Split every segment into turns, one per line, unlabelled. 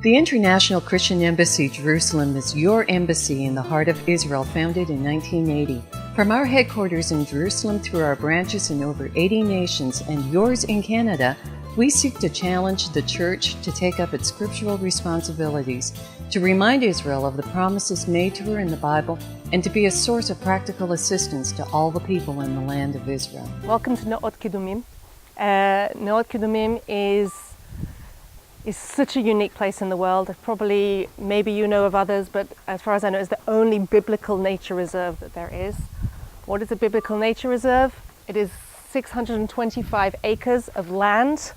The International Christian Embassy Jerusalem is your embassy in the heart of Israel, founded in 1980. From our headquarters in Jerusalem through our branches in over 80 nations and yours in Canada, we seek to challenge the Church to take up its scriptural responsibilities, to remind Israel of the promises made to her in the Bible, and to be a source of practical assistance to all the people in the land of Israel.
Welcome to Neot Kedumim. Neot Kedumim is such a unique place in the world. Probably, maybe you know of others, but as far as I know, it's the only biblical nature reserve that there is. What is a biblical nature reserve? It is 625 acres of land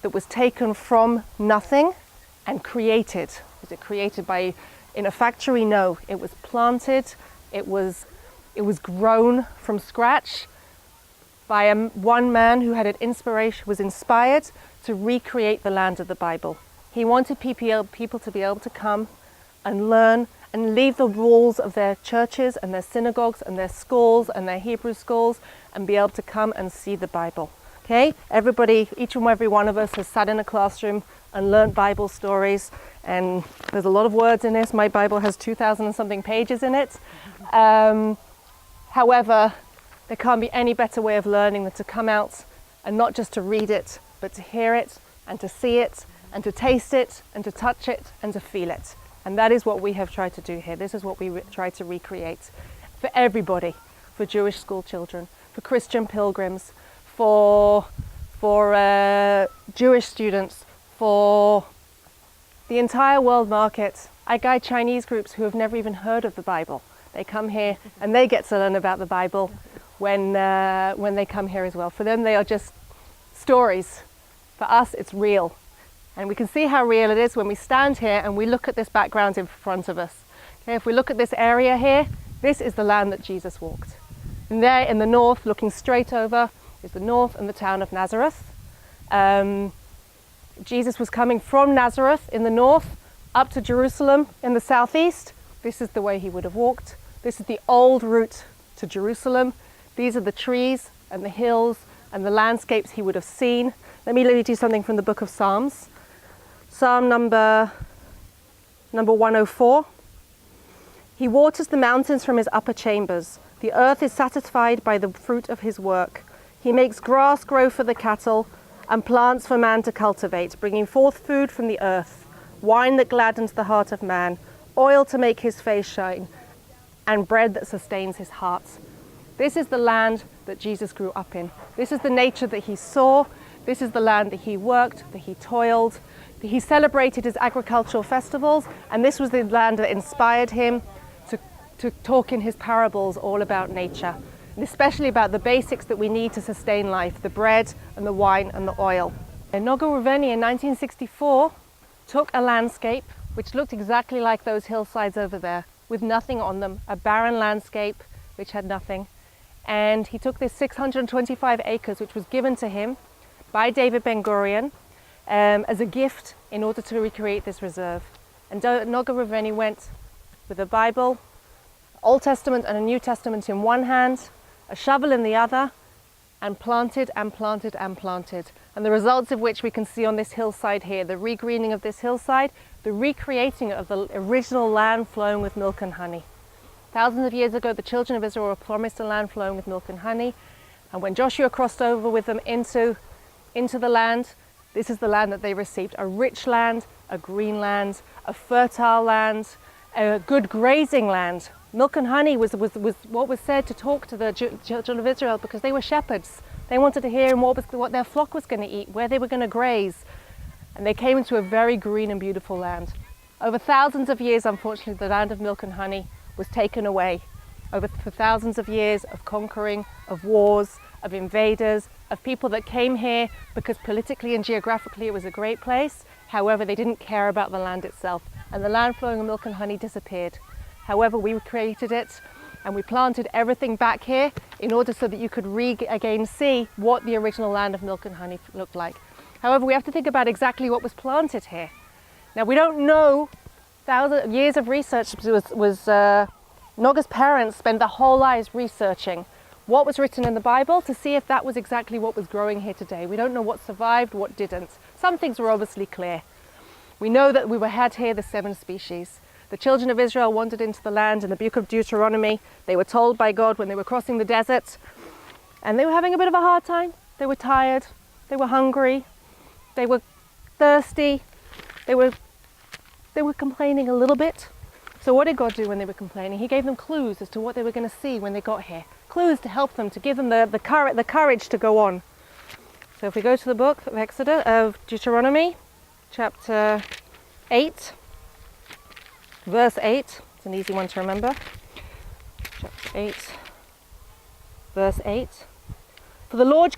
that was taken from nothing and created. Was it created in a factory? No, it was planted. It was grown from scratch by one man who had an inspiration, was inspired to recreate the land of the Bible. He wanted people to be able to come and learn and leave the walls of their churches and their synagogues and their schools and their Hebrew schools and be able to come and see the Bible. Okay? Everybody, each and every one of us has sat in a classroom and learned Bible stories, and there's a lot of words in this. My Bible has 2,000 and something pages in it. However, there can't be any better way of learning than to come out and not just to read it, but to hear it and to see it and to taste it and to touch it and to feel it. And that is what we have tried to do here. This is what we try to recreate for everybody, for Jewish school children, for Christian pilgrims, for Jewish students, for the entire world market. I guide Chinese groups who have never even heard of the Bible. They come here and they get to learn about the Bible when they come here as well. For them, they are just stories. For us, it's real. And we can see how real it is when we stand here and we look at this background in front of us. Okay, if we look at this area here, this is the land that Jesus walked. And there in the north, looking straight over, is the north and the town of Nazareth. Jesus was coming from Nazareth in the north up to Jerusalem in the southeast. This is the way he would have walked. This is the old route to Jerusalem. These are the trees and the hills and the landscapes he would have seen. Let me read you something from the book of Psalms. Psalm number 104. He waters the mountains from his upper chambers. The earth is satisfied by the fruit of his work. He makes grass grow for the cattle and plants for man to cultivate, bringing forth food from the earth, wine that gladdens the heart of man, oil to make his face shine, and bread that sustains his heart. This is the land that Jesus grew up in. This is the nature that he saw. This is the land that he worked, that he toiled, that he celebrated his agricultural festivals, and this was the land that inspired him to talk in his parables all about nature, and especially about the basics that we need to sustain life, the bread and the wine and the oil. And Noga Ruveni in 1964 took a landscape which looked exactly like those hillsides over there, with nothing on them, a barren landscape which had nothing. And he took this 625 acres, which was given to him by David Ben-Gurion as a gift in order to recreate this reserve. And Noga Ruveni went with a Bible, Old Testament and a New Testament in one hand, a shovel in the other, and planted and planted and planted. And the results of which we can see on this hillside here, the regreening of this hillside, the recreating of the original land flowing with milk and honey. Thousands of years ago, the children of Israel were promised a land flowing with milk and honey. And when Joshua crossed over with them into the land, this is the land that they received. A rich land, a green land, a fertile land, a good grazing land. Milk and honey was what was said to talk to the children of Israel, because they were shepherds. They wanted to hear what their flock was going to eat, where they were going to graze. And they came into a very green and beautiful land. Over thousands of years, unfortunately, the land of milk and honey was taken away. For thousands of years of conquering, of wars, of invaders, of people that came here because politically and geographically it was a great place. However, they didn't care about the land itself, and the land flowing with milk and honey disappeared. However, we created it and we planted everything back here in order so that you could again see what the original land of milk and honey looked like. However, we have to think about exactly what was planted here. Now, we don't know. Years of research Noga's parents spent their whole lives researching what was written in the Bible to see if that was exactly what was growing here today. We don't know what survived, what didn't. Some things were obviously clear. We know that we had here the 7 species. The children of Israel wandered into the land in the book of Deuteronomy. They were told by God when they were crossing the desert, and they were having a bit of a hard time. They were tired, they were hungry, they were thirsty, they were complaining a little bit. So what did God do when they were complaining? He gave them clues as to what they were going to see when they got here. Clues to help them, to give them the courage to go on. So if we go to the book of Deuteronomy, chapter 8, verse 8. It's an easy one to remember. Chapter 8, verse 8. For the Lord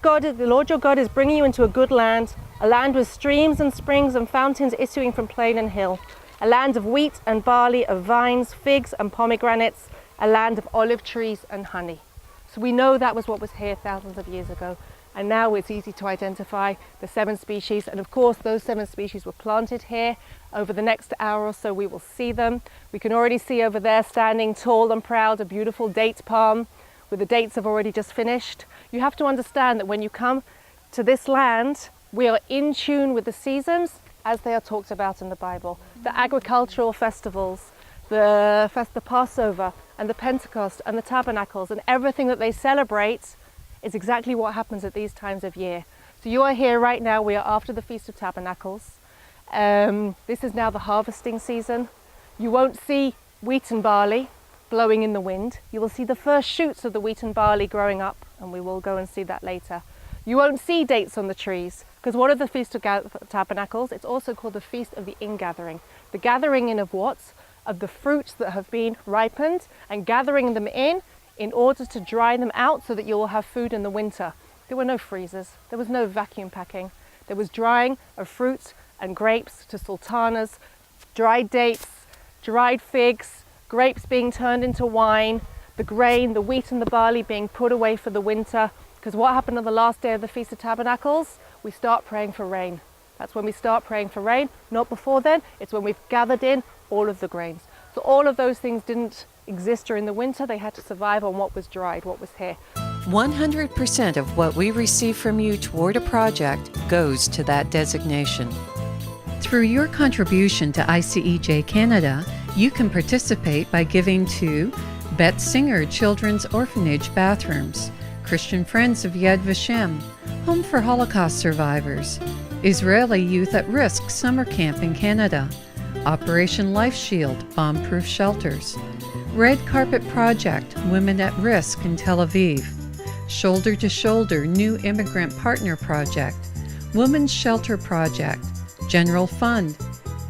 your God is bringing you into a good land, a land with streams and springs and fountains issuing from plain and hill, a land of wheat and barley, of vines, figs and pomegranates, a land of olive trees and honey. So we know that was what was here thousands of years ago. And now it's easy to identify the 7 species. And of course, those 7 species were planted here. Over the next hour or so, we will see them. We can already see over there, standing tall and proud, a beautiful date palm where the dates have already just finished. You have to understand that when you come to this land, we are in tune with the seasons as they are talked about in the Bible. The agricultural festivals, the Passover and the Pentecost and the Tabernacles and everything that they celebrate is exactly what happens at these times of year. So you are here right now. We are after the Feast of Tabernacles. This is now the harvesting season. You won't see wheat and barley blowing in the wind. You will see the first shoots of the wheat and barley growing up, and we will go and see that later. You won't see dates on the trees, because what are the Feast of Tabernacles? It's also called the Feast of the Ingathering. The gathering in of what? Of the fruits that have been ripened, and gathering them in order to dry them out so that you will have food in the winter. There were no freezers, there was no vacuum packing. There was drying of fruits and grapes to sultanas, dried dates, dried figs, grapes being turned into wine, the grain, the wheat and the barley being put away for the winter. Because what happened on the last day of the Feast of Tabernacles? We start praying for rain. That's when we start praying for rain, not before then. It's when we've gathered in all of the grains. So all of those things didn't exist during the winter. They had to survive on what was dried, what was here.
100% of what we receive from you toward a project goes to that designation. Through your contribution to ICEJ Canada, you can participate by giving to Bet Singer Children's Orphanage Bathrooms, Christian Friends of Yad Vashem, Home for Holocaust Survivors, Israeli Youth at Risk Summer Camp in Canada, Operation Life Shield Bomb-Proof Shelters, Red Carpet Project Women at Risk in Tel Aviv, Shoulder to Shoulder New Immigrant Partner Project, Women's Shelter Project, General Fund,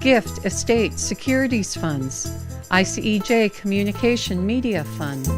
Gift Estate Securities Funds, ICEJ Communication Media Fund.